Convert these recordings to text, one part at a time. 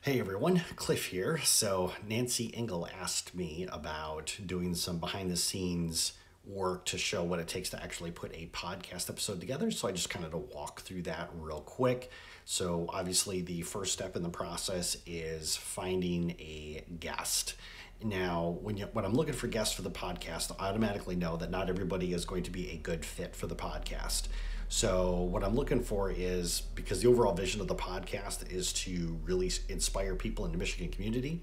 Hey everyone, Cliff here. So Nancy Engel asked me about doing some behind the scenes work to show what it takes to actually put a podcast episode together. So I just kind of walk through that real quick. So obviously the first step in the process is finding a guest. Now, when I'm looking for guests for the podcast, I automatically know that not everybody is going to be a good fit for the podcast. So what I'm looking for is, because the overall vision of the podcast is to really inspire people in the Michigan community.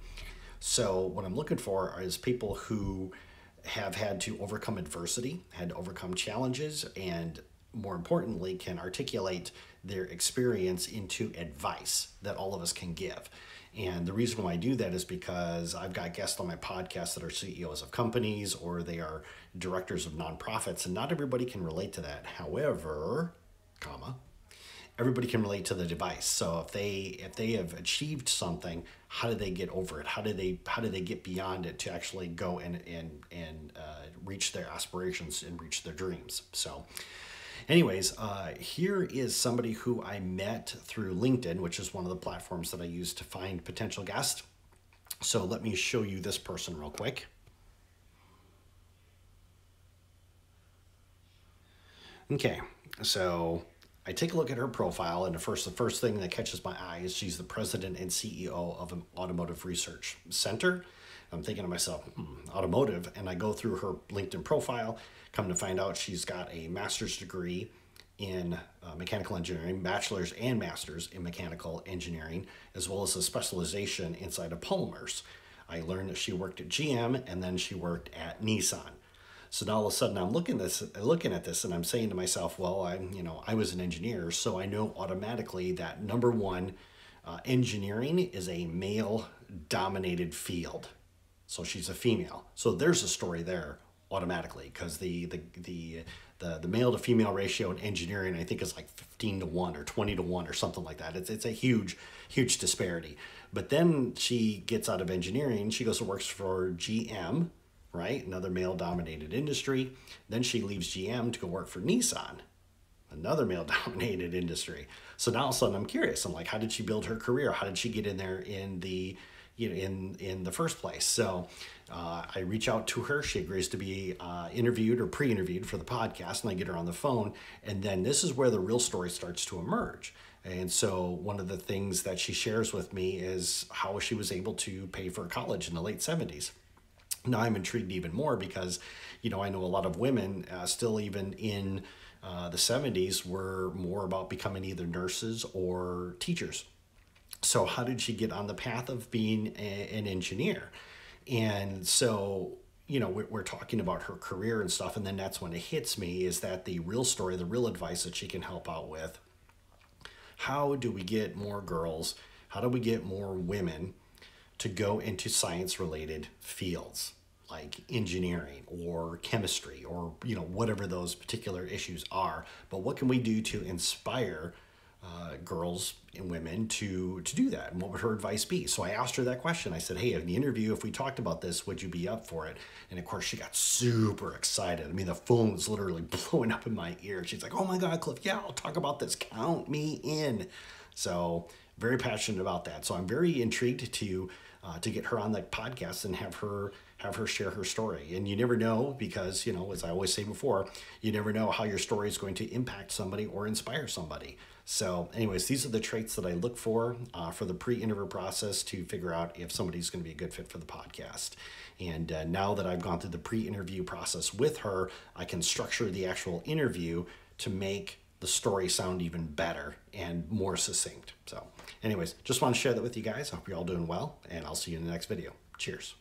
So what I'm looking for is people who have had to overcome adversity, had to overcome challenges, and more importantly, can articulate their experience into advice that all of us can give. And the reason why I do that is because I've got guests on my podcast that are CEOs of companies or they are directors of nonprofits, and not everybody can relate to that. However, everybody can relate to the device. So if they have achieved something, how do they get over it? How do they get beyond it to actually go and reach their aspirations and reach their dreams? So anyways, here is somebody who I met through LinkedIn, which is one of the platforms that I use to find potential guests. So let me show you this person real quick. Okay, so I take a look at her profile, and the first thing that catches my eye is she's the president and CEO of an automotive research center. I'm thinking to myself, automotive, and I go through her LinkedIn profile, come to find out she's got a master's degree in mechanical engineering, bachelor's and master's in mechanical engineering, as well as a specialization inside of polymers. I learned that she worked at GM and then she worked at Nissan. So now all of a sudden I'm looking at this and I'm saying to myself, well, I was an engineer, so I know automatically that number one, engineering is a male dominated field. So she's a female. So there's a story there automatically, because the male to female ratio in engineering, I think, is like 15 to 1 or 20 to 1 or something like that. It's a huge disparity. But then she gets out of engineering, she goes and works for GM, right? Another male dominated industry. Then she leaves GM to go work for Nissan, another male dominated industry. So now all of a sudden I'm curious. I'm like, how did she build her career? How did she get in there in the in the first place? So I reach out to her. She agrees to be interviewed or pre-interviewed for the podcast, and I get her on the phone. And then this is where the real story starts to emerge. And so one of the things that she shares with me is how she was able to pay for college in the late 70s. Now I'm intrigued even more because, I know a lot of women still even in the 70s were more about becoming either nurses or teachers. So how did she get on the path of being an engineer? And so, we're talking about her career and stuff. And then that's when it hits me, is that the real story, the real advice that she can help out with. How do we get more girls? How do we get more women to go into science related fields like engineering or chemistry or whatever those particular issues are? But what can we do to inspire girls and women to do that? And what would her advice be? So I asked her that question. I said, hey, in the interview, if we talked about this, would you be up for it? And of course she got super excited. I mean, the phone was literally blowing up in my ear. She's like, oh my God, Cliff, yeah, I'll talk about this. Count me in. So very passionate about that. So I'm very intrigued to get her on the podcast and have her share her story. And you never know, because, as I always say before, you never know how your story is going to impact somebody or inspire somebody. So anyways, these are the traits that I look for the pre-interview process to figure out if somebody's going to be a good fit for the podcast. And now that I've gone through the pre-interview process with her, I can structure the actual interview to make the story sound even better and more succinct. So anyways, just want to share that with you guys. I hope you're all doing well, and I'll see you in the next video. Cheers.